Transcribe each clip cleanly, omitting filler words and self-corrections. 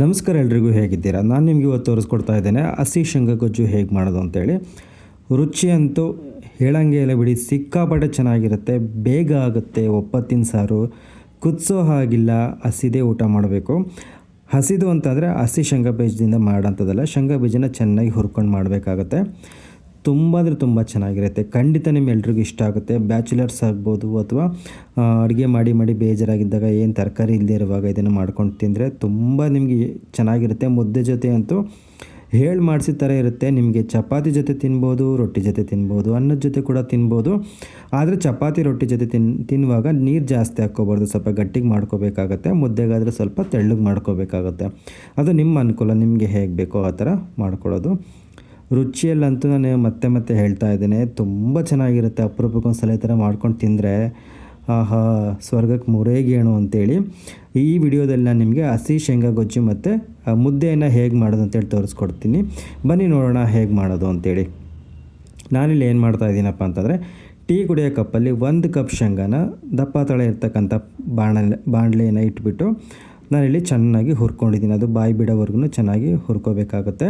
ನಮಸ್ಕಾರ, ಎಲ್ರಿಗೂ ಹೇಗಿದ್ದೀರಾ? ನಾನು ನಿಮಗೆ ಇವತ್ತು ತೋರಿಸ್ಕೊಡ್ತಾ ಇದ್ದೇನೆ ಹಸಿ ಶೇಂಗಾ ಗೊಜ್ಜು ಹೇಗೆ ಮಾಡೋದು ಅಂತೇಳಿ. ರುಚಿ ಅಂತೂ ಹೇಳಂಗೆ ಇಲ್ಲ ಬಿಡಿ, ಸಿಕ್ಕಾಪಟ್ಟೆ ಚೆನ್ನಾಗಿರುತ್ತೆ, ಬೇಗ ಆಗುತ್ತೆ. ಒಪ್ಪತ್ತಿನ ಸಾರು ಕುದಿಸೋ ಹಾಗಿಲ್ಲ, ಹಸಿದೇ ಊಟ ಮಾಡಬೇಕು. ಹಸಿದು ಅಂತಂದರೆ ಹಸಿ ಶೇಂಗಾ ಬೀಜದಿಂದ ಮಾಡೋಂಥದ್ದಲ್ಲ, ಶೇಂಗಾ ಬೀಜನ ಚೆನ್ನಾಗಿ ಹುರ್ಕೊಂಡು ಮಾಡಬೇಕಾಗತ್ತೆ. ತುಂಬ ಅಂದರೆ ತುಂಬ ಚೆನ್ನಾಗಿರುತ್ತೆ. ಖಂಡಿತ ನಿಮ್ಮೆಲ್ರಿಗೂ ಇಷ್ಟ ಆಗುತ್ತೆ. ಬ್ಯಾಚುಲರ್ಸ್ ಆಗ್ಬೋದು ಅಥವಾ ಅಡುಗೆ ಮಾಡಿ ಬೇಜಾರಾಗಿದ್ದಾಗ ಏನು ತರಕಾರಿ ಇಲ್ಲದೆ ಇರುವಾಗ ಇದನ್ನು ಮಾಡ್ಕೊಂಡು ತಿಂದರೆ ತುಂಬ ನಿಮಗೆ ಚೆನ್ನಾಗಿರುತ್ತೆ. ಮುದ್ದೆ ಜೊತೆ ಅಂತೂ ಹೇಳಿ ಮಾಡಿಸಿದ ಥರ ಇರುತ್ತೆ. ನಿಮಗೆ ಚಪಾತಿ ಜೊತೆ ತಿನ್ಬೋದು, ರೊಟ್ಟಿ ಜೊತೆ ತಿನ್ಬೋದು, ಅನ್ನದ ಜೊತೆ ಕೂಡ ತಿನ್ಬೋದು. ಆದರೆ ಚಪಾತಿ ರೊಟ್ಟಿ ಜೊತೆ ತಿನ್ನುವಾಗ ನೀರು ಜಾಸ್ತಿ ಹಾಕ್ಕೋಬಾರ್ದು, ಸ್ವಲ್ಪ ಗಟ್ಟಿಗೆ ಮಾಡ್ಕೋಬೇಕಾಗತ್ತೆ. ಮುದ್ದೆಗಾದರೆ ಸ್ವಲ್ಪ ತೆಳ್ಳಗೆ ಮಾಡ್ಕೋಬೇಕಾಗತ್ತೆ. ಅದು ನಿಮ್ಮ ಅನುಕೂಲ, ನಿಮಗೆ ಹೇಗೆ ಬೇಕೋ ಆ ಥರ ಮಾಡ್ಕೊಳ್ಳೋದು. ರುಚಿಯಲ್ಲಂತೂ ನಾನು ಮತ್ತೆ ಹೇಳ್ತಾ ಇದ್ದೇನೆ, ತುಂಬ ಚೆನ್ನಾಗಿರುತ್ತೆ. ಅಪರೂಪಕ್ಕೊಂದು ಸಲ ಈ ಥರ ಮಾಡ್ಕೊಂಡು ತಿಂದರೆ ಆಹಾ, ಸ್ವರ್ಗಕ್ಕೆ ಮೂರೇ ಗೇಣು ಅಂತೇಳಿ. ಈ ವಿಡಿಯೋದಲ್ಲಿ ನಾನು ನಿಮಗೆ ಹಸಿ ಶೇಂಗಾ ಗೊಜ್ಜು ಮತ್ತು ಮುದ್ದೆಯನ್ನು ಹೇಗೆ ಮಾಡೋದು ಅಂತೇಳಿ ತೋರಿಸ್ಕೊಡ್ತೀನಿ. ಬನ್ನಿ ನೋಡೋಣ ಹೇಗೆ ಮಾಡೋದು ಅಂತೇಳಿ. ನಾನಿಲ್ಲಿ ಏನು ಮಾಡ್ತಾ ಇದ್ದೀನಪ್ಪ ಅಂತಂದರೆ, ಟೀ ಕುಡಿಯೋ ಕಪ್ಪಲ್ಲಿ 1 ಕಪ್ ಶೇಂಗಾನ ದಪ್ಪ ತಳೆ ಇರ್ತಕ್ಕಂಥ ಬಾಣಲೆಯನ್ನು ಇಟ್ಬಿಟ್ಟು ನಾನಿಲ್ಲಿ ಚೆನ್ನಾಗಿ ಹುರ್ಕೊಂಡಿದ್ದೀನಿ. ಅದು ಬಾಯಿ ಬಿಡೋವರೆಗೂ ಚೆನ್ನಾಗಿ ಹುರ್ಕೋಬೇಕಾಗುತ್ತೆ.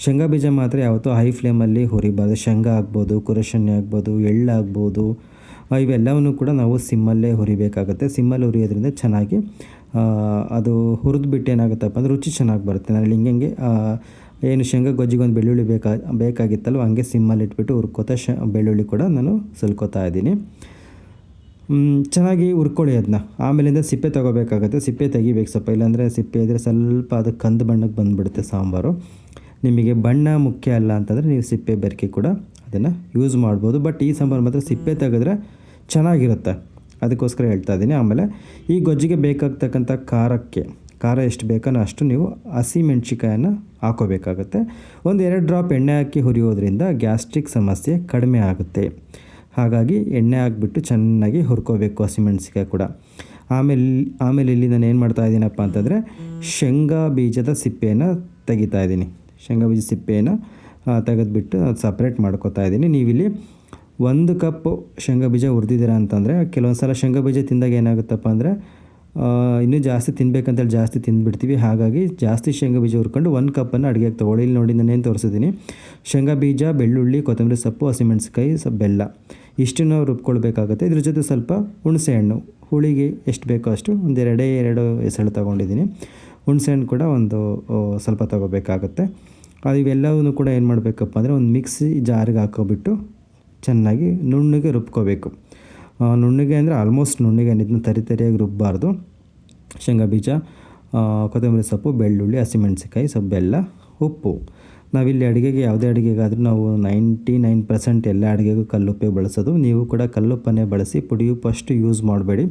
ಶೇಂಗಾ ಬೀಜ ಮಾತ್ರ ಯಾವತ್ತೂ ಹೈ ಫ್ಲೇಮಲ್ಲಿ ಹುರಿಬಾರ್ದು. ಶೇಂಗಾ ಆಗ್ಬೋದು, ಕುರಶನ್ನಿ ಆಗ್ಬೋದು, ಎಳ್ಳು ಆಗ್ಬೋದು, ಇವೆಲ್ಲವನ್ನೂ ಕೂಡ ನಾವು ಸಿಮ್ಮಲ್ಲೇ ಹುರಿಬೇಕಾಗುತ್ತೆ. ಸಿಮ್ಮಲ್ಲಿ ಹುರಿಯೋದ್ರಿಂದ ಚೆನ್ನಾಗಿ ಅದು ಹುರಿದ್ಬಿಟ್ಟು ಏನಾಗುತ್ತಪ್ಪ ಅಂದರೆ ರುಚಿ ಚೆನ್ನಾಗಿ ಬರುತ್ತೆ. ನಾನಿಲ್ಲಿ ಹಿಂಗೆ ಏನು ಶೇಂಗಾ ಗೊಜ್ಜಿಗೆ ಒಂದು ಬೆಳ್ಳುಳ್ಳಿ ಬೇಕಾಗಿತ್ತಲ್ವ, ಹಂಗೆ ಸಿಮ್ಮಲ್ಲಿ ಇಟ್ಬಿಟ್ಟು ಹುರ್ಕೋತಾ ಬೆಳ್ಳುಳ್ಳಿ ಕೂಡ ನಾನು ಸುಲ್ಕೋತಾ ಇದ್ದೀನಿ. ಚೆನ್ನಾಗಿ ಹುರ್ಕೊಳ್ಳಿ ಅದನ್ನ. ಆಮೇಲಿಂದ ಸಿಪ್ಪೆ ತೊಗೋಬೇಕಾಗುತ್ತೆ. ಸಿಪ್ಪೆ ತೆಗಿಬೇಕು ಸ್ವಲ್ಪ, ಇಲ್ಲಾಂದರೆ ಸಿಪ್ಪೆ ಇದ್ದರೆ ಸ್ವಲ್ಪ ಅದು ಕಂದು ಬಣ್ಣಕ್ಕೆ ಬಂದುಬಿಡುತ್ತೆ ಸಾಂಬಾರು. ನಿಮಗೆ ಬಣ್ಣ ಮುಖ್ಯ ಅಲ್ಲ ಅಂತಂದರೆ ನೀವು ಸಿಪ್ಪೆ ಬೆರಕೆ ಕೂಡ ಅದನ್ನು ಯೂಸ್ ಮಾಡ್ಬೋದು. ಬಟ್ ಈ ಸಾಂಬಾರು ಮಾತ್ರ ಸಿಪ್ಪೆ ತೆಗೆದ್ರೆ ಚೆನ್ನಾಗಿರುತ್ತೆ, ಅದಕ್ಕೋಸ್ಕರ ಹೇಳ್ತಾ ಇದ್ದೀನಿ. ಆಮೇಲೆ ಈ ಗೊಜ್ಜಿಗೆ ಬೇಕಾಗ್ತಕ್ಕಂಥ ಖಾರ ಎಷ್ಟು ಬೇಕೋ ಅಷ್ಟು ನೀವು ಹಸಿ ಮೆಣಸಿಕಾಯನ್ನು ಹಾಕೋಬೇಕಾಗತ್ತೆ. 1-2 ಡ್ರಾಪ್ ಎಣ್ಣೆ ಹಾಕಿ ಹುರಿಯೋದ್ರಿಂದ ಗ್ಯಾಸ್ಟ್ರಿಕ್ ಸಮಸ್ಯೆ ಕಡಿಮೆ ಆಗುತ್ತೆ. ಹಾಗಾಗಿ ಎಣ್ಣೆ ಹಾಕ್ಬಿಟ್ಟು ಚೆನ್ನಾಗಿ ಹುರ್ಕೋಬೇಕು ಹಸಿಮೆಣ್ಸಿಕಾಯಿ ಕೂಡ. ಆಮೇಲೆ ಇಲ್ಲಿ ನಾನು ಏನು ಮಾಡ್ತಾ ಇದ್ದೀನಪ್ಪ ಅಂತಂದರೆ, ಶೇಂಗಾ ಬೀಜದ ಸಿಪ್ಪೆಯನ್ನು ತೆಗಿತಾ ಇದ್ದೀನಿ. ಶೇಂಗಾ ಬೀಜ ಸಿಪ್ಪೆಯನ್ನು ತೆಗೆದುಬಿಟ್ಟು ಅದು ಸಪ್ರೇಟ್ ಮಾಡ್ಕೋತಾ ಇದ್ದೀನಿ. ನೀವಿಲ್ಲಿ 1 ಕಪ್ ಶೇಂಗಾ ಬೀಜ ಹುರಿದಿದ್ದೀರಾ ಅಂತಂದರೆ, ಕೆಲವೊಂದು ಸಲ ಶೇಂಗಾ ಬೀಜ ತಿಂದಾಗ ಏನಾಗುತ್ತಪ್ಪ ಅಂದರೆ ಇನ್ನೂ ಜಾಸ್ತಿ ತಿನ್ನಬೇಕಂತೇಳಿ ಜಾಸ್ತಿ ತಿಂದುಬಿಡ್ತೀವಿ. ಹಾಗಾಗಿ ಜಾಸ್ತಿ ಶೇಂಗಾ ಬೀಜ ಹುರ್ಕೊಂಡು 1 ಕಪ್ಪನ್ನು ಅಡುಗೆಗೆ ತೊಗೊಳ್ಳಿ. ಇಲ್ಲಿ ನೋಡಿ ನಾನೇನು ತೋರಿಸಿದ್ದೀನಿ, ಶೇಂಗಾ ಬೀಜ, ಬೆಳ್ಳುಳ್ಳಿ, ಕೊತ್ತಂಬರಿ ಸೊಪ್ಪು, ಹಸಿಮೆಣ್ಸಿಕಾಯಿ, ಬೆಲ್ಲ ಇಷ್ಟನ್ನು ರುಬ್ಕೊಳ್ಬೇಕಾಗುತ್ತೆ. ಇದ್ರ ಜೊತೆ ಸ್ವಲ್ಪ ಹುಣಸೆ ಹಣ್ಣು, ಹುಳಿಗೆ ಎಷ್ಟು ಬೇಕೋ ಅಷ್ಟು ಒಂದು 2 ಎಸಳು ತೊಗೊಂಡಿದ್ದೀನಿ. ಹುಣಸೆ ಹಣ್ಣು ಕೂಡ ಒಂದು ಸ್ವಲ್ಪ ತೊಗೋಬೇಕಾಗುತ್ತೆ. ಇವೆಲ್ಲವೂ ಕೂಡ ಏನು ಮಾಡಬೇಕಪ್ಪ ಅಂದರೆ ಒಂದು ಮಿಕ್ಸಿ ಜಾರಿಗೆ ಹಾಕೋಬಿಟ್ಟು ಚೆನ್ನಾಗಿ ನುಣ್ಣಗೆ ರುಬ್ಕೋಬೇಕು. ನುಣ್ಣಗೆ ಅಂದರೆ ಆಲ್ಮೋಸ್ಟ್ ನುಣ್ಣಗೆ, ಇದನ್ನ ತರಿಯಾಗಿ ರುಬ್ಬಾರ್ದು. ಶೇಂಗಾ ಬೀಜ, ಕೊತ್ತಂಬರಿ ಸೊಪ್ಪು, ಬೆಳ್ಳುಳ್ಳಿ, ಹಸಿಮೆಣ್ಸಿಕಾಯಿ, ಸ್ವಲ್ಪ ಬೆಲ್ಲ, ಉಪ್ಪು. ನಾವಿಲ್ಲಿ ಅಡುಗೆಗೆ ಯಾವುದೇ ಅಡುಗೆಗಾದರೂ ನಾವು 99% ಎಲ್ಲ ಅಡುಗೆಗೂ ಕಲ್ಲುಪ್ಪೇ ಬಳಸೋದು. ನೀವು ಕೂಡ ಕಲ್ಲುಪ್ಪನ್ನೇ ಬಳಸಿ, ಪುಡಿಯುಪ್ಪು ಅಷ್ಟು ಯೂಸ್ ಮಾಡಬೇಡಿ.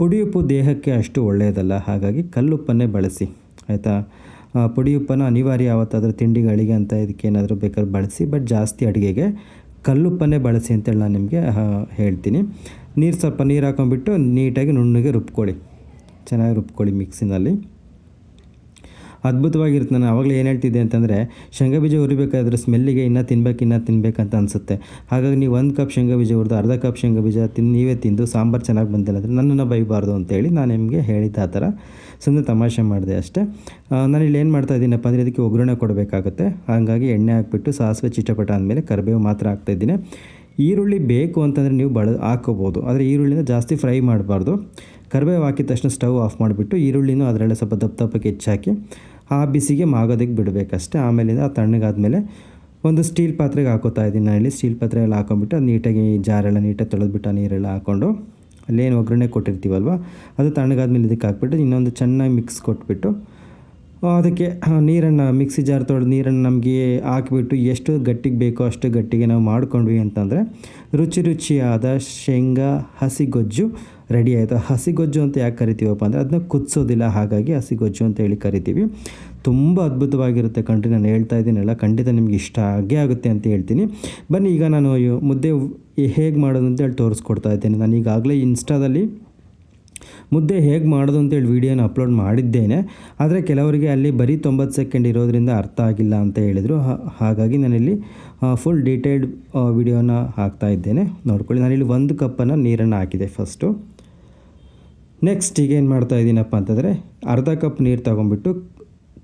ಪುಡಿಯುಪ್ಪು ದೇಹಕ್ಕೆ ಅಷ್ಟು ಒಳ್ಳೆಯದಲ್ಲ, ಹಾಗಾಗಿ ಕಲ್ಲುಪ್ಪನ್ನೇ ಬಳಸಿ, ಆಯಿತಾ? ಪುಡಿಯುಪ್ಪನ್ನು ಅನಿವಾರ್ಯ ಯಾವತ್ತಾದರೂ ತಿಂಡಿಗಳಿಗೆ ಅಂತ ಇದಕ್ಕೇನಾದರೂ ಬೇಕಾದ್ರೆ ಬಳಸಿ, ಬಟ್ ಜಾಸ್ತಿ ಅಡುಗೆಗೆ ಕಲ್ಲುಪ್ಪನ್ನೇ ಬಳಸಿ ಅಂತೇಳಿ ನಾನು ನಿಮಗೆ ಹೇಳ್ತೀನಿ. ಸ್ವಲ್ಪ ನೀರು ಹಾಕೊಂಡ್ಬಿಟ್ಟು ನೀಟಾಗಿ ನುಣ್ಣಗೆ ರುಬ್ಕೊಳ್ಳಿ, ಚೆನ್ನಾಗಿ ರುಬ್ಕೊಳ್ಳಿ ಮಿಕ್ಸಿನಲ್ಲಿ. ಅದ್ಭುತವಾಗಿರುತ್ತೆ. ನಾನು ಆವಾಗಲೇ ಏನು ಹೇಳ್ತಿದ್ದೆ ಅಂತಂದರೆ, ಶೇಂಗಾ ಬೀಜ ಹುರಿಬೇಕಾದ್ರೆ ಸ್ಮೆಲ್ಲಿಗೆ ಇನ್ನೂ ತಿನ್ಬೇಕಂತ ಅನಿಸುತ್ತೆ. ಹಾಗಾಗಿ ನೀವು 1 ಕಪ್ ಶೇಂಗಾ ಬೀಜ ಹುರಿದು ಅರ್ಧ ಕಪ್ ಶೇಂಗಾ ಬೀಜ ನೀವೇ ತಿಂದು ಸಾಂಬಾರು ಚೆನ್ನಾಗಿ ಬಂದಿಲ್ಲ ಅಂದರೆ ನನ್ನನ್ನು ಬೈಬಾರ್ದು ಅಂತೇಳಿ ನಾನು ನಿಮಗೆ ಹೇಳಿದ್ದೆ. ಆ ಥರ ಸುಮ್ಮನೆ ತಮಾಷೆ ಮಾಡಿದೆ ಅಷ್ಟೇ. ನಾನಿಲ್ಲಿ ಏನು ಮಾಡ್ತಾ ಇದ್ದೀನಪ್ಪ ಅಂದರೆ, ಇದಕ್ಕೆ ಒಗ್ಗರಣೆ ಕೊಡಬೇಕಾಗುತ್ತೆ. ಹಾಗಾಗಿ ಎಣ್ಣೆ ಹಾಕ್ಬಿಟ್ಟು ಸಾಸಿವೆ ಚಿಟಪಟ ಆದಮೇಲೆ ಕರಿಬೇವು ಮಾತ್ರ ಹಾಕ್ತಾಯಿದ್ದೀನಿ. ಈರುಳ್ಳಿ ಬೇಕು ಅಂತಂದರೆ ನೀವು ಹಾಕೋಬೋದು, ಆದರೆ ಈರುಳ್ಳಿನ ಜಾಸ್ತಿ ಫ್ರೈ ಮಾಡಬಾರ್ದು. ಕರಿಬೇವು ಹಾಕಿದ ತಕ್ಷಣ ಸ್ಟವ್ ಆಫ್ ಮಾಡಿಬಿಟ್ಟು ಈರುಳ್ಳಿನೂ ಅದರಲ್ಲೇ ಸ್ವಲ್ಪ ದಪ್ಪಕ್ಕೆ ಹೆಚ್ಚಾಕಿ ಆ ಬಿಸಿಗೆ ಮಾಗೋದಕ್ಕೆ ಬಿಡಬೇಕಷ್ಟೇ. ಆಮೇಲಿಂದ ತಣ್ಣಗಾದಮೇಲೆ ಒಂದು ಸ್ಟೀಲ್ ಪಾತ್ರೆಗೆ ಹಾಕೋತಾ ಇದ್ದೀನಿ. ನಾನಿಲ್ಲಿ ಸ್ಟೀಲ್ ಪಾತ್ರೆಯಲ್ಲಿ ಹಾಕೊಂಡ್ಬಿಟ್ಟು ಅದು ನೀಟಾಗಿ ಜಾರೆಲ್ಲ ನೀಟಾಗಿ ತೊಳೆದ್ಬಿಟ್ಟು ಆ ನೀರೆಲ್ಲ ಹಾಕ್ಕೊಂಡು ಅಲ್ಲೇನು ಒಗ್ಗರಣೆ ಕೊಟ್ಟಿರ್ತೀವಲ್ವ ಅದು ತಣ್ಣಗಾದ್ಮೇಲೆ ಇದಕ್ಕೆ ಹಾಕ್ಬಿಟ್ಟು ಇನ್ನೊಂದು ಚೆನ್ನಾಗಿ ಮಿಕ್ಸ್ ಕೊಟ್ಬಿಟ್ಟು ಅದಕ್ಕೆ ನೀರನ್ನು ಮಿಕ್ಸಿ ಜಾರ್ ತೊಳೆದು ನೀರನ್ನು ನಮಗೆ ಹಾಕಿಬಿಟ್ಟು ಎಷ್ಟು ಗಟ್ಟಿಗೆ ಬೇಕೋ ಅಷ್ಟು ಗಟ್ಟಿಗೆ ನಾವು ಮಾಡ್ಕೊಂಡ್ವಿ ಅಂತಂದರೆ ರುಚಿಯಾದ ಶೇಂಗಾ ಹಸಿಗೊಜ್ಜು ರೆಡಿ ಆಯಿತು. ಹಸಿಗೊಜ್ಜು ಅಂತ ಯಾಕೆ ಕರಿತೀವಪ್ಪ ಅಂದರೆ ಅದನ್ನ ಕುದಿಸೋದಿಲ್ಲ, ಹಾಗಾಗಿ ಹಸಿಗೊಜ್ಜು ಅಂತ ಹೇಳಿ ಕರಿತೀವಿ. ತುಂಬ ಅದ್ಭುತವಾಗಿರುತ್ತೆ ಕಣ್ರಿ, ನಾನು ಹೇಳ್ತಾ ಇದ್ದೀನಲ್ಲ, ಖಂಡಿತ ನಿಮ್ಗೆ ಇಷ್ಟ ಆಗೇ ಆಗುತ್ತೆ ಅಂತ ಹೇಳ್ತೀನಿ. ಬನ್ನಿ ಈಗ ನಾನು ಮುದ್ದೆ ಹೇಗೆ ಮಾಡೋದು ಅಂತೇಳಿ ತೋರಿಸ್ಕೊಡ್ತಾ ಇದ್ದೇನೆ. ನಾನು ಈಗಾಗಲೇ ಇನ್ಸ್ಟಾದಲ್ಲಿ ಮುದ್ದೆ ಹೇಗೆ ಮಾಡೋದು ಅಂತೇಳಿ ವೀಡಿಯೋನ ಅಪ್ಲೋಡ್ ಮಾಡಿದ್ದೇನೆ. ಆದರೆ ಕೆಲವರಿಗೆ ಅಲ್ಲಿ ಬರೀ 90 ಸೆಕೆಂಡ್ ಇರೋದ್ರಿಂದ ಅರ್ಥ ಆಗಿಲ್ಲ ಅಂತ ಹೇಳಿದರು. ಹಾಗಾಗಿ ನಾನಿಲ್ಲಿ ಫುಲ್ ಡೀಟೇಲ್ಡ್ ವಿಡಿಯೋನ ಹಾಕ್ತಾ ಇದ್ದೇನೆ, ನೋಡ್ಕೊಳ್ಳಿ. ನಾನಿಲ್ಲಿ 1 ಕಪ್ಪನ್ನು ನೀರನ್ನು ಹಾಕಿದೆ ಫಸ್ಟು. ನೆಕ್ಸ್ಟ್ ಈಗ ಏನು ಮಾಡ್ತಾ ಇದ್ದೀನಪ್ಪ ಅಂತಂದರೆ, ಅರ್ಧ ಕಪ್ ನೀರು ತೊಗೊಂಬಿಟ್ಟು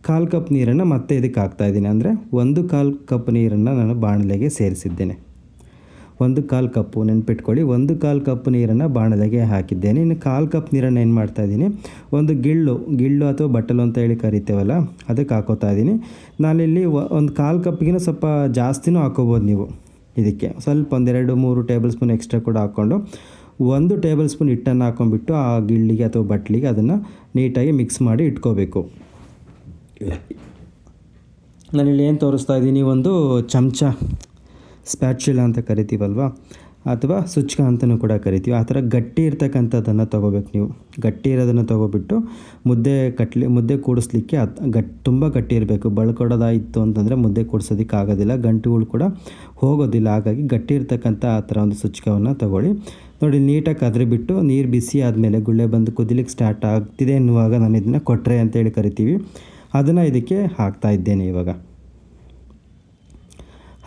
1/4 ಕಪ್ ನೀರನ್ನು ಮತ್ತೆ ಇದಕ್ಕೆ ಹಾಕ್ತಾಯಿದ್ದೀನಿ. ಅಂದರೆ 1/4 ಕಪ್ ನೀರನ್ನು ನಾನು ಬಾಣಲೆಗೆ ಸೇರಿಸಿದ್ದೇನೆ. 1/4 ಕಪ್ಪು ನೆನ್ಪಿಟ್ಕೊಳ್ಳಿ, 1/4 ಕಪ್ ನೀರನ್ನು ಬಾಣಲೆಗೆ ಹಾಕಿದ್ದೇನೆ. ಇನ್ನು 1/4 ಕಪ್ ನೀರನ್ನು ಏನು ಮಾಡ್ತಾಯಿದ್ದೀನಿ, ಒಂದು ಗಿಳ್ಳು ಅಥವಾ ಬಟ್ಟಲು ಅಂತ ಹೇಳಿ ಕರಿತೇವಲ್ಲ, ಅದಕ್ಕೆ ಹಾಕೋತಾ ಇದ್ದೀನಿ. ನಾನಿಲ್ಲಿ ಒಂದು 1/4 ಕಪ್ಗಿನ ಸ್ವಲ್ಪ ಜಾಸ್ತಿನೂ ಹಾಕೋಬೋದು ನೀವು. ಇದಕ್ಕೆ ಸ್ವಲ್ಪ 1-2-3 ಟೇಬಲ್ ಸ್ಪೂನ್ ಎಕ್ಸ್ಟ್ರಾ ಕೂಡ ಹಾಕ್ಕೊಂಡು 1 ಟೇಬಲ್ ಸ್ಪೂನ್ ಹಿಟ್ಟನ್ನು ಹಾಕ್ಕೊಂಡ್ಬಿಟ್ಟು ಆ ಗಿಳ್ಳಿಗೆ ಅಥವಾ ಬಟ್ಲಿಗೆ ಅದನ್ನು ನೀಟಾಗಿ ಮಿಕ್ಸ್ ಮಾಡಿ ಇಟ್ಕೋಬೇಕು. ನಾನಿಲ್ಲಿ ಏನು ತೋರಿಸ್ತಾ ಇದ್ದೀನಿ, ಒಂದು ಚಮಚ, ಸ್ಪ್ಯಾಚುಲಾ ಅಂತ ಕರಿತೀವಲ್ವ, ಅಥವಾ ಸುಚ್ಕ ಅಂತಲೂ ಕೂಡ ಕರಿತೀವಿ. ಆ ಥರ ಗಟ್ಟಿ ಇರ್ತಕ್ಕಂಥದ್ದನ್ನು ತೊಗೋಬೇಕು ನೀವು. ಗಟ್ಟಿ ಇರೋದನ್ನು ತೊಗೊಬಿಟ್ಟು ಮುದ್ದೆ ಕೂಡಿಸ್ಲಿಕ್ಕೆ ತುಂಬ ಗಟ್ಟಿ ಇರಬೇಕು. ಬಳ್ಕೊಡೋದಾಯಿತು ಅಂತಂದರೆ ಮುದ್ದೆ ಕೂಡಿಸೋದಕ್ಕೆ ಆಗೋದಿಲ್ಲ, ಗಂಟುಗಳು ಕೂಡ ಹೋಗೋದಿಲ್ಲ. ಹಾಗಾಗಿ ಗಟ್ಟಿ ಇರ್ತಕ್ಕಂಥ ಆ ಥರ ಒಂದು ಸುಚ್ಕವನ್ನು ತೊಗೊಳ್ಳಿ. ನೋಡಿ, ನೀಟಾಗಿ ಕದರಿಬಿಟ್ಟು ನೀರು ಬಿಸಿ ಆದಮೇಲೆ ಗುಳ್ಳೆ ಬಂದು ಕುದಿಲಿಕ್ಕೆ ಸ್ಟಾರ್ಟ್ ಆಗ್ತಿದೆ ಎನ್ನುವಾಗ ನಾನು ಇದನ್ನು ಕೊಟ್ರೆ ಅಂತೇಳಿ ಕರಿತೀವಿ, ಅದನ್ನು ಇದಕ್ಕೆ ಹಾಕ್ತಾ ಇದ್ದೇನೆ. ಇವಾಗ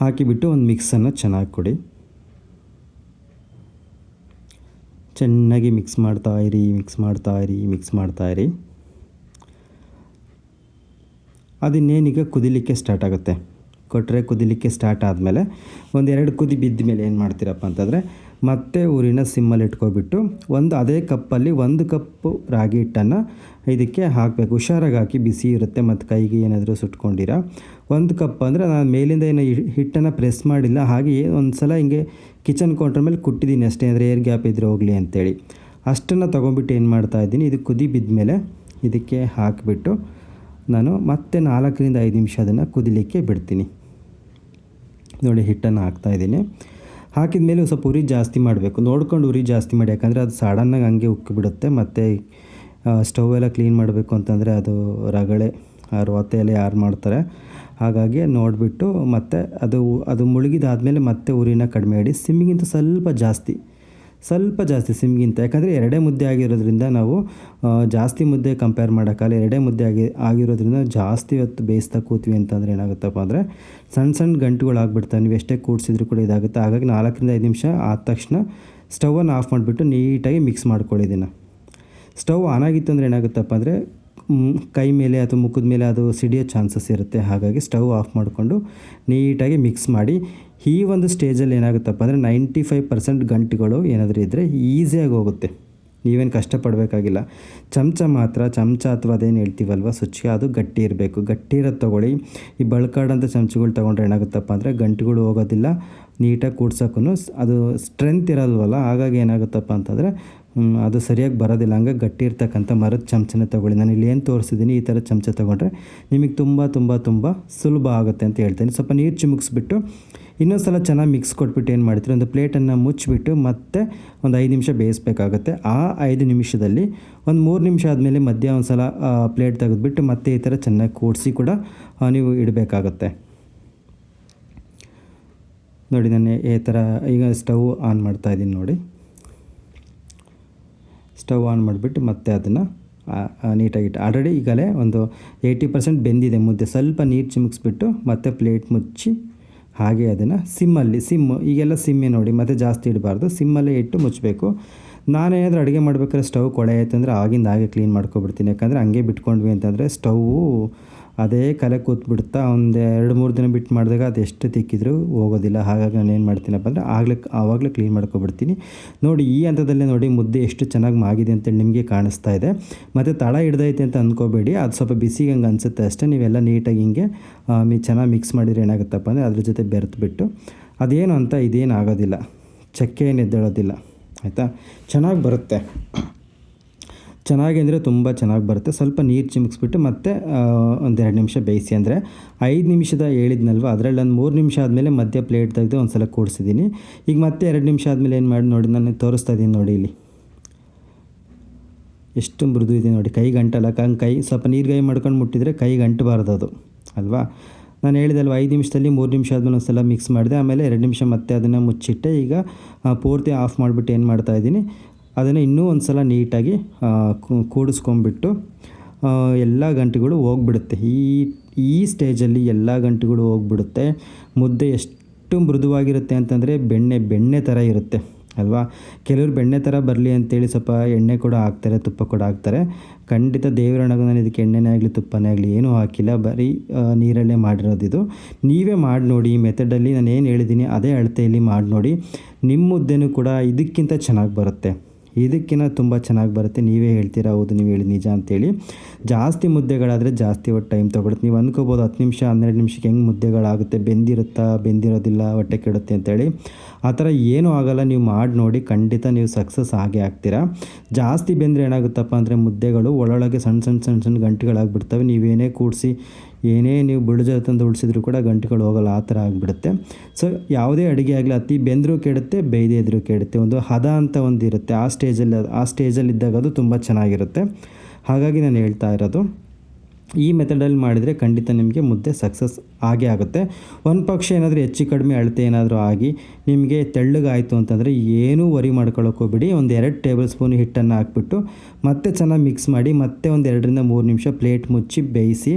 ಹಾಕಿಬಿಟ್ಟು ಒಂದು ಮಿಕ್ಸನ್ನು ಚೆನ್ನಾಗಿ ಕೊಡಿ. ಚೆನ್ನಾಗಿ ಮಿಕ್ಸ್ ಮಾಡ್ತಾಯಿರಿ. ಅದಿನ್ನೇನೀಗ ಕುದಿಲಿಕ್ಕೆ ಸ್ಟಾರ್ಟ್ ಆಗುತ್ತೆ. ಕೊಟ್ಟರೆ ಕುದಿಲಿಕ್ಕೆ ಸ್ಟಾರ್ಟ್ ಆದಮೇಲೆ 1-2 ಕುದಿ ಬಿದ್ದ ಮೇಲೆ ಏನು ಮಾಡ್ತೀರಪ್ಪ ಅಂತಂದರೆ, ಮತ್ತೆ ಊರಿನ ಸಿಮ್ಮಲ್ಲಿ ಇಟ್ಕೊಬಿಟ್ಟು ಅದೇ ಕಪ್ಪಲ್ಲಿ 1 ಕಪ್ಪು ರಾಗಿ ಹಿಟ್ಟನ್ನು ಇದಕ್ಕೆ ಹಾಕಬೇಕು. ಹುಷಾರಾಗಿ ಹಾಕಿ, ಬಿಸಿ ಇರುತ್ತೆ ಮತ್ತು ಕೈಗೆ ಏನಾದರೂ ಸುಟ್ಕೊಂಡಿರ. 1 ಕಪ್ ಅಂದರೆ ನಾನು ಮೇಲಿಂದ ಏನು ಹಿಟ್ಟನ್ನು ಪ್ರೆಸ್ ಮಾಡಿಲ್ಲ, ಹಾಗೆ ಒಂದು ಸಲ ಹಿಂಗೆ ಕಿಚನ್ ಕೌಂಟರ್ ಮೇಲೆ ಕುಟ್ಟಿದ್ದೀನಿ ಅಷ್ಟೇ, ಅಂದರೆ ಏರ್ ಗ್ಯಾಪ್ ಇದ್ದರೆ ಹೋಗಲಿ ಅಂತೇಳಿ. ಅಷ್ಟನ್ನು ತೊಗೊಂಬಿಟ್ಟು ಏನು ಮಾಡ್ತಾಯಿದ್ದೀನಿ, ಇದು ಕುದಿ ಬಿದ್ದ ಮೇಲೆ ಇದಕ್ಕೆ ಹಾಕಿಬಿಟ್ಟು ನಾನು ಮತ್ತೆ 4-5 ನಿಮಿಷ ಅದನ್ನು ಕುದಿಲಿಕ್ಕೆ ಬಿಡ್ತೀನಿ. ನೋಡಿ, ಹಿಟ್ಟನ್ನು ಹಾಕ್ತಾಯಿದ್ದೀನಿ. ಹಾಕಿದ ಮೇಲೆ ಸ್ವಲ್ಪ ಉರಿ ಜಾಸ್ತಿ ಮಾಡಬೇಕು, ನೋಡ್ಕೊಂಡು ಉರಿ ಜಾಸ್ತಿ ಮಾಡಿ, ಯಾಕಂದರೆ ಅದು ಸಡನ್ನಾಗಿ ಹಂಗೆ ಉಕ್ಕಿಬಿಡುತ್ತೆ. ಮತ್ತು ಸ್ಟವ್ ಎಲ್ಲ ಕ್ಲೀನ್ ಮಾಡಬೇಕು ಅಂತಂದರೆ ಅದು ರಗಳೆ ಒತ್ತೆ ಎಲ್ಲ ಯಾರು ಮಾಡ್ತಾರೆ, ಹಾಗಾಗಿ ನೋಡಿಬಿಟ್ಟು ಮತ್ತು ಅದು ಮುಳುಗಿದಾದಮೇಲೆ ಮತ್ತೆ ಉರಿನ ಕಡಿಮೆ ಮಾಡಿ, ಸಿಮ್ಮಿಗಿಂತ ಸ್ವಲ್ಪ ಜಾಸ್ತಿ ಸಿಮ್ಗಿಂತ, ಯಾಕಂದರೆ 2 ಮುದ್ದೆ ಆಗಿರೋದ್ರಿಂದ ನಾವು ಜಾಸ್ತಿ ಮುದ್ದೆ ಕಂಪೇರ್ ಮಾಡೋಕ್ಕಲ್ಲ. 2 ಮುದ್ದೆ ಆಗಿರೋದ್ರಿಂದ ಜಾಸ್ತಿ ಹೊತ್ತು ಬೇಯಿಸ್ತಾ ಕೂತೀವಿ ಅಂತಂದರೆ ಏನಾಗುತ್ತಪ್ಪ ಅಂದರೆ ಸಣ್ಣ ಗಂಟುಗಳು ಆಗಿಬಿಡ್ತವೆ. ನೀವು ಎಷ್ಟೇ ಕೂಡಿಸಿದ್ರು ಕೂಡ ಇದಾಗುತ್ತೆ. ಹಾಗಾಗಿ 4-5 ನಿಮಿಷ ಆದ ತಕ್ಷಣ ಸ್ಟವನ್ನು ಆಫ್ ಮಾಡಿಬಿಟ್ಟು ನೀಟಾಗಿ ಮಿಕ್ಸ್ ಮಾಡ್ಕೊಳ್ಳಿ. ಇದನ್ನು ಸ್ಟವ್ ಆನ್ ಆಗಿತ್ತು ಅಂದರೆ ಏನಾಗುತ್ತಪ್ಪ ಅಂದರೆ ಕೈ ಮೇಲೆ ಅಥವಾ ಮುಖದ ಮೇಲೆ ಅದು ಸಿಡಿಯೋ ಚಾನ್ಸಸ್ ಇರುತ್ತೆ. ಹಾಗಾಗಿ ಸ್ಟವ್ ಆಫ್ ಮಾಡಿಕೊಂಡು ನೀಟಾಗಿ ಮಿಕ್ಸ್ ಮಾಡಿ. ಈ ಒಂದು ಸ್ಟೇಜಲ್ಲಿ ಏನಾಗುತ್ತಪ್ಪ ಅಂದರೆ 95% ಗಂಟುಗಳು ಏನಾದರೂ ಇದ್ದರೆ ಈಸಿಯಾಗಿ ಹೋಗುತ್ತೆ, ನೀವೇನು ಕಷ್ಟಪಡಬೇಕಾಗಿಲ್ಲ. ಚಮಚ ಅಥವಾ ಅದೇನು ಹೇಳ್ತೀವಲ್ವ ಸುಚ್ಕ, ಅದು ಗಟ್ಟಿ ಇರಬೇಕು. ಗಟ್ಟಿ ಇರೋದು ತೊಗೊಳ್ಳಿ. ಈ ಬಳ್ಕಾಡಂಥ ಚಮಚಗಳು ತೊಗೊಂಡ್ರೆ ಏನಾಗುತ್ತಪ್ಪ ಅಂದರೆ ಗಂಟುಗಳು ಹೋಗೋದಿಲ್ಲ, ನೀಟಾಗಿ ಕೂಡ್ಸೋಕ್ಕೂ ಅದು ಸ್ಟ್ರೆಂತ್ ಇರಲ್ವಲ್ಲ, ಹಾಗಾಗಿ ಏನಾಗುತ್ತಪ್ಪ ಅಂತಂದರೆ ಅದು ಸರಿಯಾಗಿ ಬರೋದಿಲ್ಲ. ಹಂಗಾಗಿ ಗಟ್ಟಿ ಇರ್ತಕ್ಕಂಥ ಮರದ ಚಮಚನ ತೊಗೊಳ್ಳಿ. ನಾನು ಇಲ್ಲಿ ಏನು ತೋರಿಸಿದ್ದೀನಿ ಈ ಥರ ಚಮಚ ತೊಗೊಂಡ್ರೆ ನಿಮಗೆ ತುಂಬ ಸುಲಭ ಆಗುತ್ತೆ ಅಂತ ಹೇಳ್ತೀನಿ. ಸ್ವಲ್ಪ ನೀರು ಚಿಮುಕ್ಸ್ಬಿಟ್ಟು ಇನ್ನೊಂದು ಸಲ ಚೆನ್ನಾಗಿ ಮಿಕ್ಸ್ ಕೊಟ್ಬಿಟ್ಟು ಏನು ಮಾಡ್ತೀರಿ, ಒಂದು ಪ್ಲೇಟನ್ನು ಮುಚ್ಚಿಬಿಟ್ಟು ಮತ್ತೆ ಒಂದು 5 ನಿಮಿಷ ಬೇಯಿಸ್ಬೇಕಾಗುತ್ತೆ. ಆ 5 ನಿಮಿಷದಲ್ಲಿ ಒಂದು 3 ನಿಮಿಷ ಆದಮೇಲೆ ಮಧ್ಯ ಒಂದು ಸಲ ಪ್ಲೇಟ್ ತೆಗೆದುಬಿಟ್ಟು ಮತ್ತೆ ಈ ಥರ ಚೆನ್ನಾಗಿ ಕೂಡಿಸಿ ಕೂಡ ನೀವು ಇಡಬೇಕಾಗುತ್ತೆ. ನೋಡಿ, ನಾನು ಈ ಥರ ಈಗ ಸ್ಟವ್ ಆನ್ ಮಾಡ್ತಾಯಿದ್ದೀನಿ. ನೋಡಿ, ಸ್ಟವ್ ಆನ್ ಮಾಡಿಬಿಟ್ಟು ಮತ್ತೆ ಅದನ್ನು ನೀಟಾಗಿ ಆಲ್ರೆಡಿ ಈಗಲೇ ಒಂದು 80% ಬೆಂದಿದೆ ಮುದ್ದೆ. ಸ್ವಲ್ಪ ನೀರು ಚಿಮುಕ್ಸ್ಬಿಟ್ಟು ಮತ್ತೆ ಪ್ಲೇಟ್ ಮುಚ್ಚಿ ಹಾಗೆ ಅದನ್ನು ಸಿಮ್ಮು ಈಗೆಲ್ಲ ಸಿಮ್ಮೆ ನೋಡಿ, ಮತ್ತು ಜಾಸ್ತಿ ಇಡಬಾರ್ದು, ಸಿಮ್ಮಲ್ಲೇ ಇಟ್ಟು ಮುಚ್ಚಬೇಕು. ನಾನೇನಾದರೂ ಅಡುಗೆ ಮಾಡ್ಬೇಕಾದ್ರೆ ಸ್ಟವ್ ಕೊಳೆ ಆಯ್ತು ಅಂದರೆ ಹಾಗೆ ಕ್ಲೀನ್ ಮಾಡ್ಕೊಬಿಡ್ತೀನಿ. ಯಾಕಂದರೆ ಹಂಗೆ ಬಿಟ್ಕೊಂಡ್ವಿ ಅಂತಂದರೆ ಸ್ಟವ್ವು ಅದೇ ಕಲೆ ಕೂತ್ಬಿಡ್ತಾ, ಒಂದು 2-3 ದಿನ ಬಿಟ್ಟು ಮಾಡಿದಾಗ ಅದು ಎಷ್ಟು ತಿಕ್ಕಿದ್ರೂ ಹೋಗೋದಿಲ್ಲ. ಹಾಗಾಗಿ ನಾನು ಏನು ಮಾಡ್ತೀನಪ್ಪ ಅಂದರೆ ಆವಾಗಲೇ ಕ್ಲೀನ್ ಮಾಡ್ಕೊಬಿಡ್ತೀನಿ. ನೋಡಿ, ಈ ಹಂತದಲ್ಲೇ ನೋಡಿ ಮುದ್ದೆ ಎಷ್ಟು ಚೆನ್ನಾಗಿ ಮಾಗಿದೆ ಅಂತೇಳಿ ನಿಮಗೆ ಕಾಣಿಸ್ತಾ ಇದೆ. ಮತ್ತು ತಳ ಹಿಡ್ದೈತೆ ಅಂತ ಅಂದ್ಕೋಬೇಡಿ, ಅದು ಸ್ವಲ್ಪ ಬಿಸಿಗೆ ಹಂಗೆ ಅನಿಸುತ್ತೆ ಅಷ್ಟೇ. ನೀವೆಲ್ಲ ನೀಟಾಗಿ ಹಿಂಗೆ ಚೆನ್ನಾಗಿ ಮಿಕ್ಸ್ ಮಾಡಿದರೆ ಏನಾಗುತ್ತಪ್ಪ ಅಂದರೆ ಅದ್ರ ಜೊತೆ ಬೆರೆತ್ಬಿಟ್ಟು ಅದೇನು ಅಂತ ಇದೇನು ಆಗೋದಿಲ್ಲ, ಚಕ್ಕೆ ಏನು ಎದ್ದೇಳೋದಿಲ್ಲ, ಆಯಿತಾ. ಚೆನ್ನಾಗಿ ಬರುತ್ತೆ, ಚೆನ್ನಾಗಿ ಅಂದರೆ ತುಂಬ ಚೆನ್ನಾಗಿ ಬರುತ್ತೆ. ಸ್ವಲ್ಪ ನೀರು ಚಿಮುಕ್ಸ್ಬಿಟ್ಟು ಮತ್ತೆ 1-2 ನಿಮಿಷ ಬೇಯಿಸಿ. ಅಂದರೆ 5 ನಿಮಿಷದ ಹೇಳಿದ್ನಲ್ವ, ಅದರಲ್ಲಿ ಒಂದು 3 ನಿಮಿಷ ಆದಮೇಲೆ ಮಧ್ಯ ಪ್ಲೇಟ್ ತೆಗೆದು ಒಂದು ಸಲ ಕೂಡಿಸಿದ್ದೀನಿ. ಈಗ ಮತ್ತೆ 2 ನಿಮಿಷ ಆದಮೇಲೆ ಏನು ಮಾಡಿ ನೋಡಿ, ನಾನು ತೋರಿಸ್ತಾ ಇದ್ದೀನಿ ನೋಡಿ, ಇಲ್ಲಿ ಎಷ್ಟು ಮೃದು ಇದೆ ನೋಡಿ. ಕೈ ಗಂಟಲ್ಲ, ಕೈ ಸ್ವಲ್ಪ ನೀರು ಮಾಡ್ಕೊಂಡು ಮುಟ್ಟಿದರೆ ಕೈ ಗಂಟಬಾರ್ದು ಅದು ಅಲ್ವಾ. ನಾನು ಹೇಳಿದಲ್ವ 5 ನಿಮಿಷದಲ್ಲಿ 3 ನಿಮಿಷ ಆದಮೇಲೆ ಒಂದು ಸಲ ಮಿಕ್ಸ್ ಮಾಡಿದೆ, ಆಮೇಲೆ 2 ನಿಮಿಷ ಮತ್ತೆ ಅದನ್ನು ಮುಚ್ಚಿಟ್ಟೆ. ಈಗ ಪೂರ್ತಿ ಆಫ್ ಮಾಡಿಬಿಟ್ಟು ಏನು ಮಾಡ್ತಾಯಿದ್ದೀನಿ, ಅದನ್ನು ಇನ್ನೂ ಒಂದು ಸಲ ನೀಟಾಗಿ ಕೂಡಿಸ್ಕೊಂಬಿಟ್ಟು ಎಲ್ಲ ಗಂಟುಗಳು ಹೋಗ್ಬಿಡುತ್ತೆ. ಈ ಸ್ಟೇಜಲ್ಲಿ ಎಲ್ಲ ಗಂಟುಗಳು ಹೋಗ್ಬಿಡುತ್ತೆ. ಮುದ್ದೆ ಎಷ್ಟು ಮೃದುವಾಗಿರುತ್ತೆ ಅಂತಂದರೆ ಬೆಣ್ಣೆ ಥರ ಇರುತ್ತೆ ಅಲ್ವಾ. ಕೆಲವರು ಬೆಣ್ಣೆ ಥರ ಬರಲಿ ಅಂತೇಳಿ ಸ್ವಲ್ಪ ಎಣ್ಣೆ ಕೂಡ ಹಾಕ್ತಾರೆ, ತುಪ್ಪ ಕೂಡ ಹಾಕ್ತಾರೆ. ಖಂಡಿತ ದೇವರಣಗೂ ನಾನು ಇದಕ್ಕೆ ಎಣ್ಣೆನೇ ಆಗಲಿ ತುಪ್ಪನೇ ಆಗಲಿ ಏನೂ ಹಾಕಿಲ್ಲ, ಬರೀ ನೀರಲ್ಲೇ ಮಾಡಿರೋದು ಇದು. ನೀವೇ ಮಾಡಿ ನೋಡಿ. ಈ ಮೆಥಡಲ್ಲಿ ನಾನು ಏನು ಹೇಳಿದ್ದೀನಿ ಅದೇ ಅಳತೆಯಲ್ಲಿ ಮಾಡಿ ನೋಡಿ. ನಿಮ್ಮ ಮುದ್ದೆನೂ ಕೂಡ ಇದಕ್ಕಿಂತ ಚೆನ್ನಾಗಿ ಬರುತ್ತೆ, ಇದಕ್ಕಿಂತ ತುಂಬ ಚೆನ್ನಾಗಿ ಬರುತ್ತೆ. ನೀವೇ ಹೇಳ್ತೀರಾ ಹೌದು ನೀವು ಹೇಳಿದ ನಿಜ ಅಂತೇಳಿ. ಜಾಸ್ತಿ ಮುದ್ದೆಗಳಾದರೆ ಜಾಸ್ತಿ ಟೈಮ್ ತೊಗೊಳುತ್ತೆ. ನೀವು ಅಂದ್ಕೋಬೋದು 10 ನಿಮಿಷ 12 ನಿಮಿಷಕ್ಕೆ ಹೆಂಗೆ ಮುದ್ದೆಗಳಾಗುತ್ತೆ, ಬೆಂದಿರೋದಿಲ್ಲ, ಹೊಟ್ಟೆ ಕೆಡುತ್ತೆ ಅಂತೇಳಿ. ಆ ಥರ ಏನೂ ಆಗೋಲ್ಲ. ನೀವು ಮಾಡಿ ನೋಡಿ, ಖಂಡಿತ ನೀವು ಸಕ್ಸಸ್ ಆಗೇ ಆಗ್ತೀರಾ. ಜಾಸ್ತಿ ಬೆಂದರೆ ಏನಾಗುತ್ತಪ್ಪ ಅಂದರೆ ಮುದ್ದೆಗಳು ಒಳೊಳಗೆ ಸಣ್ಣ ಗಂಟುಗಳಾಗ್ಬಿಡ್ತವೆ. ನೀವೇನೇ ಕೂಡಿಸಿ ಏನೇ ನೀವು ಬುಳ್ಜ ತಂದು ಉಳಿಸಿದ್ರು ಕೂಡ ಗಂಟುಗಳು ಹೋಗಲ್ಲ, ಆ ಥರ ಆಗಿಬಿಡುತ್ತೆ. ಸೊ ಯಾವುದೇ ಅಡುಗೆ ಆಗಲಿ ಅತಿ ಬೆಂದರೂ ಕೆಡುತ್ತೆ, ಬೇಯದೇ ಇದ್ದರೂ ಕೆಡುತ್ತೆ. ಒಂದು ಹದ ಅಂತ ಒಂದು ಇರುತ್ತೆ, ಆ ಸ್ಟೇಜಲ್ಲಿದ್ದಾಗ ಅದು ತುಂಬ ಚೆನ್ನಾಗಿರುತ್ತೆ. ಹಾಗಾಗಿ ನಾನು ಹೇಳ್ತಾ ಇರೋದು ಈ ಮೆಥಡಲ್ಲಿ ಮಾಡಿದರೆ ಖಂಡಿತ ನಿಮಗೆ ಮುದ್ದೆ ಸಕ್ಸಸ್ ಆಗೇ ಆಗುತ್ತೆ. ಒಂದು ಪಕ್ಷ ಏನಾದರೂ ಹೆಚ್ಚು ಕಡಿಮೆ ಅಳತೆ ಏನಾದರೂ ಆಗಿ ನಿಮಗೆ ತೆಳ್ಳಗಾಯಿತು ಅಂತಂದರೆ ಏನೂ ವರಿ ಮಾಡ್ಕೊಳ್ಳೋಕೆ ಹೋಗ್ಬಿಡಿ. ಒಂದು 2 ಟೇಬಲ್ ಸ್ಪೂನ್ ಹಿಟ್ಟನ್ನು ಹಾಕ್ಬಿಟ್ಟು ಮತ್ತೆ ಚೆನ್ನಾಗಿ ಮಿಕ್ಸ್ ಮಾಡಿ ಮತ್ತೆ ಒಂದು 2ರಿಂದ 3 ನಿಮಿಷ ಪ್ಲೇಟ್ ಮುಚ್ಚಿ ಬೇಯಿಸಿ.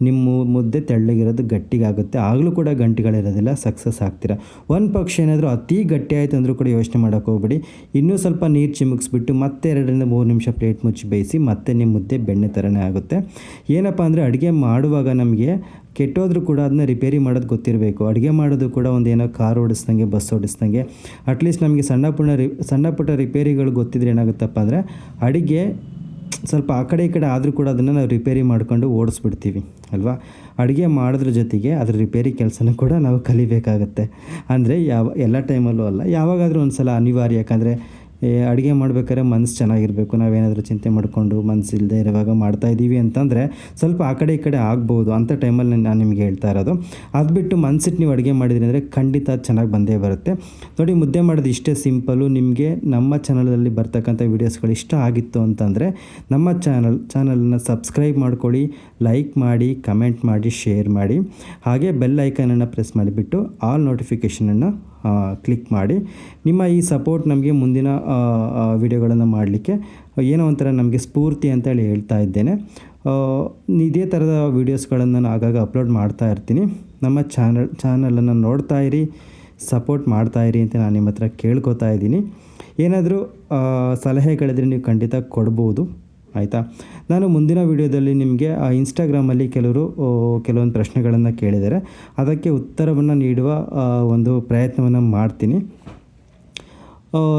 ನಿಮ್ಮ ಮುದ್ದೆ ತೆಳ್ಳಗಿರೋದು ಗಟ್ಟಿಗಾಗುತ್ತೆ. ಆಗಲೂ ಕೂಡ ಗಂಟುಗಳಿರೋದಿಲ್ಲ, ಸಕ್ಸಸ್ ಆಗ್ತೀರಾ. ಒಂದು ಪಕ್ಷ ಏನಾದರೂ ಅತಿ ಗಟ್ಟಿ ಆಯಿತು ಅಂದರೂ ಕೂಡ ಯೋಚನೆ ಮಾಡೋಕೆ ಹೋಗ್ಬಿಡಿ. ಇನ್ನೂ ಸ್ವಲ್ಪ ನೀರು ಚಿಮುಕ್ಸ್ಬಿಟ್ಟು ಮತ್ತೆ 2ರಿಂದ 3 ನಿಮಿಷ ಪ್ಲೇಟ್ ಮುಚ್ಚಿ ಬೇಯಿಸಿ. ಮತ್ತೆ ನಿಮ್ಮ ಮುದ್ದೆ ಬೆಣ್ಣೆ ಥರನೇ ಆಗುತ್ತೆ. ಏನಪ್ಪ ಅಂದರೆ ಅಡುಗೆ ಮಾಡುವಾಗ ನಮಗೆ ಕೆಟ್ಟೋದ್ರೂ ಕೂಡ ಅದನ್ನ ರಿಪೇರಿ ಮಾಡೋದು ಗೊತ್ತಿರಬೇಕು. ಅಡುಗೆ ಮಾಡೋದು ಕೂಡ ಒಂದು ಏನೋ ಕಾರ್ ಓಡಿಸ್ದಂಗೆ, ಬಸ್ ಓಡಿಸ್ದಂಗೆ ಅಟ್ಲೀಸ್ಟ್ ನಮಗೆ ಸಣ್ಣ ಪುಟ್ಟ ರಿಪೇರಿಗಳು ಗೊತ್ತಿದ್ರೆ ಏನಾಗುತ್ತಪ್ಪ ಅಂದರೆ ಅಡುಗೆ ಸ್ವಲ್ಪ ಆ ಕಡೆ ಈ ಕಡೆ ಆದರೂ ಕೂಡ ಅದನ್ನು ನಾವು ರಿಪೇರಿ ಮಾಡ್ಕೊಂಡು ಓಡಿಸ್ಬಿಡ್ತೀವಿ ಅಲ್ವಾ. ಅಡುಗೆ ಮಾಡೋದ್ರ ಜೊತೆಗೆ ಅದ್ರ ರಿಪೇರಿ ಕೆಲಸನೂ ಕೂಡ ನಾವು ಕಲಿಬೇಕಾಗತ್ತೆ. ಅಂದರೆ ಎಲ್ಲ ಟೈಮಲ್ಲೂ ಅಲ್ಲ, ಯಾವಾಗಾದರೂ ಒಂದು ಸಲ ಅನಿವಾರ್ಯ. ಯಾಕಂದರೆ ಅಡುಗೆ ಮಾಡ್ಬೇಕಾದ್ರೆ ಮನಸ್ಸು ಚೆನ್ನಾಗಿರಬೇಕು. ನಾವೇನಾದರೂ ಚಿಂತೆ ಮಾಡಿಕೊಂಡು ಮನಸ್ಸು ಇಲ್ಲದೆ ಇರುವಾಗ ಮಾಡ್ತಾಯಿದ್ದೀವಿ ಅಂತಂದರೆ ಸ್ವಲ್ಪ ಆ ಕಡೆ ಈ ಕಡೆ ಆಗ್ಬೋದು. ಅಂಥ ಟೈಮಲ್ಲಿ ನಾನು ನಿಮಗೆ ಹೇಳ್ತಾ ಇರೋದು. ಅದು ಬಿಟ್ಟು ಮನಸ್ಸಿಟ್ಟು ನೀವು ಅಡುಗೆ ಮಾಡಿದ್ರಿ ಅಂದರೆ ಖಂಡಿತ ಚೆನ್ನಾಗಿ ಬಂದೇ ಬರುತ್ತೆ. ನೋಡಿ, ಮುದ್ದೆ ಮಾಡೋದು ಇಷ್ಟೇ ಸಿಂಪಲ್ಲು. ನಿಮಗೆ ನಮ್ಮ ಚಾನಲಲ್ಲಿ ಬರ್ತಕ್ಕಂಥ ವೀಡಿಯೋಸ್ಗಳು ಇಷ್ಟ ಆಗಿತ್ತು ಅಂತಂದರೆ ನಮ್ಮ ಚಾನಲನ್ನು ಸಬ್ಸ್ಕ್ರೈಬ್ ಮಾಡ್ಕೊಳ್ಳಿ, ಲೈಕ್ ಮಾಡಿ, ಕಮೆಂಟ್ ಮಾಡಿ, ಶೇರ್ ಮಾಡಿ. ಹಾಗೆ ಬೆಲ್ ಐಕನನ್ನು ಪ್ರೆಸ್ ಮಾಡಿಬಿಟ್ಟು ಆಲ್ ನೋಟಿಫಿಕೇಷನನ್ನು ಕ್ಲಿಕ್ ಮಾಡಿ. ನಿಮ್ಮ ಈ ಸಪೋರ್ಟ್ ನಮಗೆ ಮುಂದಿನ ವಿಡಿಯೋಗಳನ್ನು ಮಾಡಲಿಕ್ಕೆ ಏನೋ ಒಂಥರ ನಮಗೆ ಸ್ಫೂರ್ತಿ ಅಂತೇಳಿ ಹೇಳ್ತಾ ಇದ್ದೇನೆ. ಇದೇ ಥರದ ವೀಡಿಯೋಸ್ಗಳನ್ನು ನಾನು ಆಗಾಗ ಅಪ್ಲೋಡ್ ಮಾಡ್ತಾ ಇರ್ತೀನಿ. ನಮ್ಮ ಚಾನಲನ್ನು ನೋಡ್ತಾ ಇರಿ, ಸಪೋರ್ಟ್ ಮಾಡ್ತಾಯಿರಿ ಅಂತ ನಾನು ನಿಮ್ಮ ಹತ್ರ ಕೇಳ್ಕೊತಾ ಇದ್ದೀನಿ. ಏನಾದರೂ ಸಲಹೆಗಳಿದ್ರೆ ನೀವು ಖಂಡಿತ ಕೊಡ್ಬೋದು, ಆಯಿತಾ. ನಾನು ಮುಂದಿನ ವೀಡಿಯೋದಲ್ಲಿ ನಿಮಗೆ ಇನ್ಸ್ಟಾಗ್ರಾಮಲ್ಲಿ ಕೆಲವೊಂದು ಪ್ರಶ್ನೆಗಳನ್ನು ಕೇಳಿದ್ದಾರೆ, ಅದಕ್ಕೆ ಉತ್ತರವನ್ನು ನೀಡುವ ಒಂದು ಪ್ರಯತ್ನವನ್ನು ಮಾಡ್ತೀನಿ.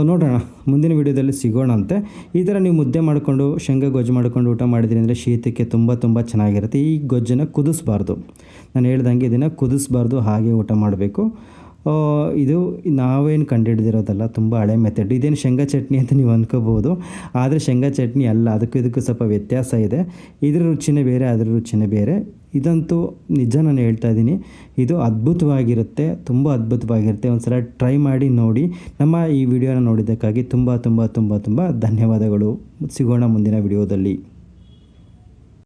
ನೋಡೋಣ, ಮುಂದಿನ ವೀಡಿಯೋದಲ್ಲಿ ಸಿಗೋಣಂತೆ. ಈ ಥರ ನೀವು ಮುದ್ದೆ ಮಾಡಿಕೊಂಡು ಶೇಂಗಾ ಗೊಜ್ಜು ಮಾಡಿಕೊಂಡು ಊಟ ಮಾಡಿದ್ರಿ ಅಂದರೆ ಶೀತಕ್ಕೆ ತುಂಬ ಚೆನ್ನಾಗಿರುತ್ತೆ. ಈ ಗೊಜ್ಜನ್ನು ಕುದಿಸ್ಬಾರ್ದು, ನಾನು ಹೇಳ್ದಂಗೆ ಇದನ್ನು ಕುದಿಸ್ಬಾರ್ದು, ಹಾಗೆ ಊಟ ಮಾಡಬೇಕು. ಇದು ನಾವೇನು ಕಂಡುಹಿಡಿದಿರೋದಲ್ಲ, ತುಂಬ ಹಳೆ ಮೆಥಡ್. ಇದೇನು ಶೇಂಗಾ ಚಟ್ನಿ ಅಂತ ನೀವು ಅಂದ್ಕೋಬೋದು, ಆದರೆ ಶೇಂಗಾ ಚಟ್ನಿ ಅಲ್ಲ. ಇದಕ್ಕೂ ಸ್ವಲ್ಪ ವ್ಯತ್ಯಾಸ ಇದೆ. ಇದ್ರ ರುಚಿನೇ ಬೇರೆ, ಅದರ ರುಚಿನೇ ಬೇರೆ. ಇದಂತೂ ನಿಜ ನಾನು ಹೇಳ್ತಾ ಇದ್ದೀನಿ, ಇದು ಅದ್ಭುತವಾಗಿರುತ್ತೆ, ತುಂಬ ಅದ್ಭುತವಾಗಿರುತ್ತೆ. ಒಂದು ಸಲ ಟ್ರೈ ಮಾಡಿ ನೋಡಿ. ನಮ್ಮ ಈ ವಿಡಿಯೋನ ನೋಡಿದ್ದಕ್ಕಾಗಿ ತುಂಬ ಧನ್ಯವಾದಗಳು. ಸಿಗೋಣ ಮುಂದಿನ ವಿಡಿಯೋದಲ್ಲಿ.